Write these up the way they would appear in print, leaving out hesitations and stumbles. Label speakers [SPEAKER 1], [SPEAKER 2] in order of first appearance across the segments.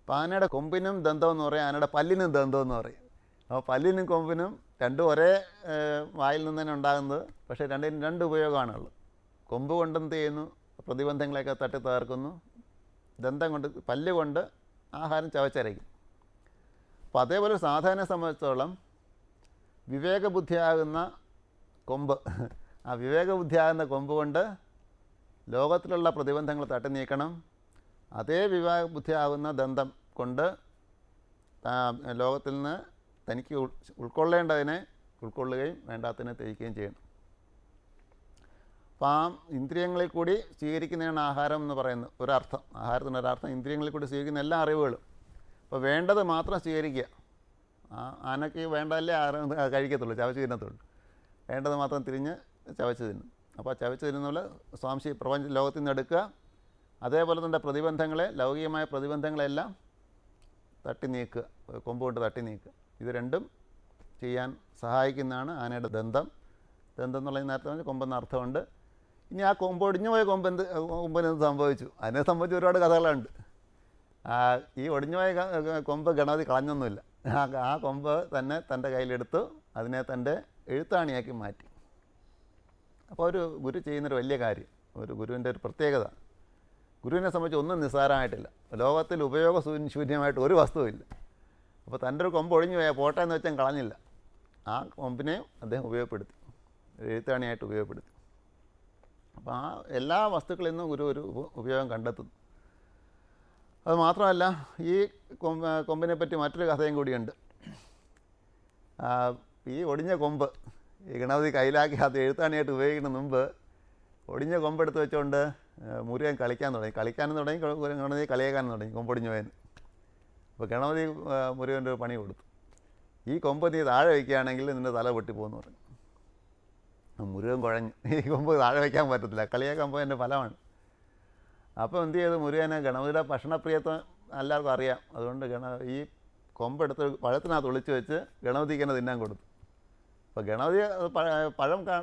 [SPEAKER 1] അപ്പോൾ ആനയുടെ കൊമ്പിനും ദന്തമെന്ന് പറയും, ആനയുടെ പല്ലിനും ദന്തമെന്ന് പറയും. അപ്പോൾ പല്ലിനും കൊമ്പിനും രണ്ടും ഒരേ വായിൽ നിന്ന് തന്നെ ഉണ്ടാകുന്നത്, പക്ഷേ രണ്ടിനും രണ്ട് ഉപയോഗമാണുള്ളത്. കൊമ്പ് കൊണ്ട് എന്ത് ചെയ്യുന്നു? പ്രതിബന്ധങ്ങളെയൊക്കെ തട്ടി തകർക്കുന്നു. ദന്തം കൊണ്ട്, പല്ല് കൊണ്ട് ആഹാരം ചവച്ചരയ്ക്കും. അപ്പോൾ അതേപോലെ സാധാരണ സംബന്ധിച്ചോളം വിവേകബുദ്ധിയാകുന്ന കൊമ്പ്, ആ വിവേകബുദ്ധിയാകുന്ന കൊമ്പ് കൊണ്ട് ലോകത്തിലുള്ള പ്രതിബന്ധങ്ങൾ തട്ടി നീക്കണം. അതേ വിവേകബുദ്ധിയാകുന്ന ദന്തം കൊണ്ട് ലോകത്തിൽ നിന്ന് തനിക്ക് ഉൾക്കൊള്ളേണ്ടതിനെ ഉൾക്കൊള്ളുകയും വേണ്ടാത്തതിനെ ത്യജിക്കുകയും ചെയ്യണം. അപ്പോൾ ആ ഇന്ദ്രിയങ്ങളിൽ കൂടി സ്വീകരിക്കുന്നതാണ് ആഹാരം എന്ന് പറയുന്നത് ഒരർത്ഥം. ആഹാരത്തിനൊരർത്ഥം ഇന്ദ്രിയങ്ങളിൽ കൂടി സ്വീകരിക്കുന്ന എല്ലാ അറിവുകളും. അപ്പോൾ വേണ്ടത് മാത്രം സ്വീകരിക്കുക. ആനയ്ക്ക് വേണ്ടതല്ലേ കഴിക്കത്തുള്ളൂ, ചവച്ച് തിന്നത്തുള്ളൂ. വേണ്ടത് മാത്രം തിരിഞ്ഞ് ചവച്ച് തിന്നും. അപ്പോൾ ചവച്ച് തിന്നുന്ന പോലെ സ്വാംശി പ്രപഞ്ച ലോകത്തിൽ നിന്ന് എടുക്കുക. അതേപോലെ തന്നെ പ്രതിബന്ധങ്ങളെ, ലൗകികമായ പ്രതിബന്ധങ്ങളെല്ലാം തട്ടി നീക്കുക, കൊമ്പ് കൊണ്ട് തട്ടി നീക്കുക. ഇത് രണ്ടും ചെയ്യാൻ സഹായിക്കുന്നതാണ് ആനയുടെ ദന്തം. ദന്തം എന്നുള്ളത് നേരത്തെ പറഞ്ഞാൽ കൊമ്പെന്ന അർത്ഥമുണ്ട്. ഇനി ആ കൊമ്പ് ഒടിഞ്ഞു പോയ കൊമ്പിന് എന്ത് സംഭവിച്ചു? അതിനെ സംബന്ധിച്ച് ഒരുപാട് കഥകളുണ്ട്. ഈ ഒടിഞ്ഞുപോയ കൊമ്പ് ഗണപതി കളഞ്ഞൊന്നുമില്ല. ആ കൊമ്പ് തന്നെ തൻ്റെ കയ്യിലെടുത്തു, അതിനെ തൻ്റെ എഴുത്താണിയാക്കി മാറ്റി. അപ്പോൾ ഒരു ഗുരു ചെയ്യുന്നൊരു വലിയ കാര്യം, ഒരു ഗുരുവിൻ്റെ ഒരു പ്രത്യേകത, ഗുരുവിനെ സംബന്ധിച്ച് ഒന്നും നിസ്സാരമായിട്ടില്ല. ലോകത്തിൽ ഉപയോഗശൂന്യമായിട്ട് ഒരു വസ്തുവില്ല. അപ്പോൾ തൻ്റെ ഒരു കൊമ്പ് ഒഴിഞ്ഞു പോയാൽ പോട്ടെ എന്ന് വെച്ചാൽ കളഞ്ഞില്ല. ആ കൊമ്പിനെയും അദ്ദേഹം ഉപയോഗപ്പെടുത്തി, എഴുത്താണിയായിട്ട് ഉപയോഗപ്പെടുത്തി. അപ്പോൾ ആ എല്ലാ വസ്തുക്കളിൽ നിന്നും ഗുരു ഒരു ഉപയോഗം കണ്ടെത്തുന്നു. അത് മാത്രമല്ല, ഈ കൊമ്പിനെ പറ്റി മറ്റൊരു കഥയും കൂടിയുണ്ട്. ഈ ഒടിഞ്ഞ കൊമ്പ് ഈ ഗണപതി കയ്യിലാക്കി അത് എഴുത്താണിയായിട്ട് ഉപയോഗിക്കുന്ന മുമ്പ് ഒടിഞ്ഞ കൊമ്പെടുത്ത് വെച്ചുകൊണ്ട് മുരുകൻ കളിക്കാനും തുടങ്ങി, ഗണപതി കളിയാക്കാനും തുടങ്ങി കൊമ്പൊടിഞ്ഞു പോയതിന്. അപ്പോൾ ഗണപതി മുരുകൻ്റെ ഒരു പണി കൊടുത്തു. ഈ കൊമ്പ് നീ താഴെ വയ്ക്കുകയാണെങ്കിൽ നിൻ്റെ തല പൊട്ടിപ്പോകുമെന്ന് പറഞ്ഞു. മുരുകൻ കുഴഞ്ഞു, ഈ കൊമ്പ് താഴെ വയ്ക്കാൻ പറ്റത്തില്ല, കളിയാക്കാൻ പോയതിൻ്റെ ഫലമാണ്. അപ്പോൾ എന്ത് ചെയ്തു? മുരുകനെ, ഗണപതിയുടെ ഭക്ഷണപ്രിയത്വം എല്ലാവർക്കും അറിയാം, അതുകൊണ്ട് ഈ കൊമ്പെടുത്ത് പഴത്തിനകത്ത് ഒളിച്ച് വെച്ച് ഗണപതിക്ക് തന്നെ തിന്നാൻ കൊടുത്തു. അപ്പോൾ ഗണപതി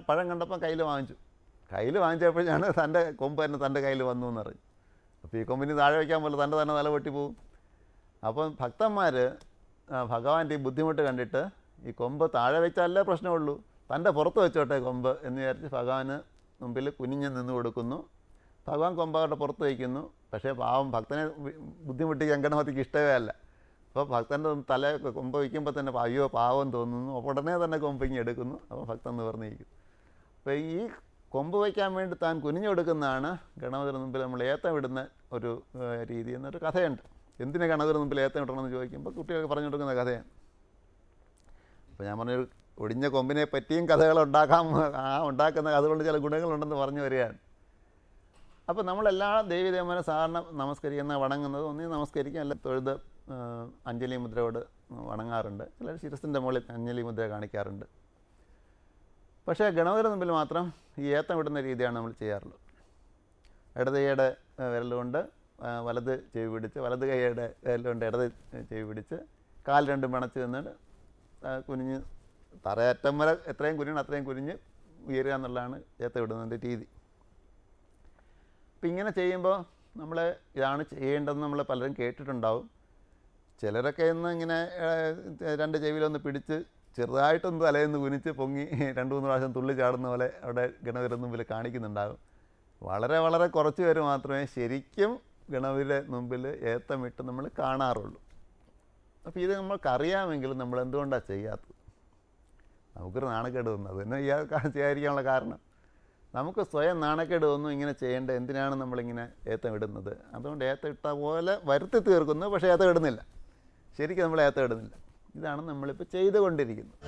[SPEAKER 1] പഴം കണ്ടപ്പോൾ കയ്യിൽ വാങ്ങിച്ചു. കയ്യിൽ വാങ്ങിച്ചപ്പോഴാണ് തൻ്റെ കൊമ്പ് തന്നെ തൻ്റെ കയ്യിൽ വന്നു എന്ന് പറഞ്ഞു. അപ്പോൾ ഈ കൊമ്പിന് താഴെ വയ്ക്കാൻ പോലെ തൻ്റെ തന്നെ തല പൊട്ടി പോകും. അപ്പം ഭക്തന്മാർ ഭഗവാന്റെ ഈ ബുദ്ധിമുട്ട് കണ്ടിട്ട് ഈ കൊമ്പ് താഴെ വെച്ചാലേ പ്രശ്നമുള്ളൂ, തൻ്റെ പുറത്ത് വെച്ചോട്ടെ കൊമ്പ് എന്ന് വിചാരിച്ച് ഭഗവാന് മുമ്പിൽ കുനിഞ്ഞ് നിന്ന് കൊടുക്കുന്നു. ഭഗവാൻ കൊമ്പ് അവരുടെ പുറത്ത് വയ്ക്കുന്നു. പക്ഷേ പാവം ഭക്തനെ ബുദ്ധിമുട്ടിക്കാൻ ഗണപതിക്ക് ഇഷ്ടമേ അല്ല. അപ്പോൾ ഭക്തൻ്റെ തല കൊമ്പ് വയ്ക്കുമ്പോൾ തന്നെ അയ്യോ പാവം തോന്നുന്നു. അപ്പോൾ ഉടനെ തന്നെ കൊമ്പിങ്ങി എടുക്കുന്നു. അപ്പോൾ ഭക്തൻ നിവർന്നിരിക്കും. അപ്പോൾ ഈ കൊമ്പ് വയ്ക്കാൻ വേണ്ടി താൻ കുനിഞ്ഞു കൊടുക്കുന്നതാണ് ഗണപതിയുടെ മുമ്പിൽ നമ്മൾ ഏത്തം ഇടുന്ന ഒരു രീതി എന്നൊരു കഥയുണ്ട്. എന്തിനാ ഗണപതിയുടെ മുമ്പിൽ ഏത്തം ഇടണമെന്ന് ചോദിക്കുമ്പോൾ കുട്ടികൾക്ക് പറഞ്ഞു കൊടുക്കുന്ന കഥയാണ്. അപ്പോൾ ഞാൻ പറഞ്ഞൊരു ഒടിഞ്ഞ കൊമ്പിനെ പറ്റിയും കഥകൾ ഉണ്ടാക്കുന്ന കഥകൊണ്ട് ചില ഗുണങ്ങളുണ്ടെന്ന് പറഞ്ഞു വരികയാണ്. അപ്പോൾ നമ്മളെല്ലാ ദേവീദേവന്മാരെ സാധാരണ നമസ്കരിക്കുന്ന വണങ്ങുന്നത് ഒന്നീ നമസ്കരിക്കും, അല്ല തൊഴുത് അഞ്ജലി മുദ്രയോട് വണങ്ങാറുണ്ട്. ചിലർ ശിരസിൻ്റെ മുകളിൽ അഞ്ജലി മുദ്ര കാണിക്കാറുണ്ട്. പക്ഷേ ഗണപതിയുടെ മുമ്പിൽ മാത്രം ഈ ഏത്തം ഇടുന്ന രീതിയാണ് നമ്മൾ ചെയ്യാറുള്ളത്. ഇടത് കൈയുടെ വിരലുകൊണ്ട് വലത് ചെവി പിടിച്ച്, വലത് കൈയുടെ വിരലുകൊണ്ട് ഇടത് ചെവി പിടിച്ച്, കാൽ രണ്ടും പിണച്ച് നിന്നിട്ട് കുനിഞ്ഞ് തറയറ്റം വരെ എത്രയും കുനിയണം അത്രയും കുനിഞ്ഞ് ഉയരുക എന്നുള്ളതാണ് ഏത്തം ഇടുന്നതിൻ്റെ രീതി. അപ്പം ഇങ്ങനെ ചെയ്യുമ്പോൾ നമ്മൾ ഇതാണ് ചെയ്യേണ്ടതെന്ന് നമ്മൾ പലരും കേട്ടിട്ടുണ്ടാവും. ചിലരൊക്കെ ഇന്ന് ഇങ്ങനെ രണ്ട് ചെവിയിലൊന്ന് പിടിച്ച് ചെറുതായിട്ടൊന്ന് തലേന്ന് കുനിച്ച് പൊങ്ങി 2-3 പ്രാവശ്യം തുള്ളി ചാടുന്ന പോലെ അവിടെ ഗണപതിയുടെ മുമ്പിൽ കാണിക്കുന്നുണ്ടാകും. വളരെ വളരെ കുറച്ച് പേര് മാത്രമേ ശരിക്കും ഗണപതിയുടെ മുമ്പിൽ ഏത്തമിട്ട് നമ്മൾ കാണാറുള്ളൂ. അപ്പോൾ ഇത് നമ്മൾക്കറിയാമെങ്കിലും നമ്മൾ എന്തുകൊണ്ടാണ് ചെയ്യാത്തത്? നമുക്കൊരു നാണക്കേട് തോന്നുന്നത്. അത് തന്നെ ചെയ്യാതിരിക്കാനുള്ള കാരണം നമുക്ക് സ്വയം നാണക്കേട് തോന്നും. ഇങ്ങനെ ചെയ്യേണ്ട എന്തിനാണ് നമ്മളിങ്ങനെ ഏത്തം ഇടുന്നത്? അതുകൊണ്ട് ഏത്തം ഇട്ട പോലെ വരുത്തി തീർക്കുന്നു, പക്ഷേ ഏത്തം ഇടുന്നില്ല. ശരിക്കും നമ്മൾ ഏത്തം ഇടുന്നില്ല. ഇതാണ് നമ്മളിപ്പോൾ ചെയ്തുകൊണ്ടിരിക്കുന്നത്.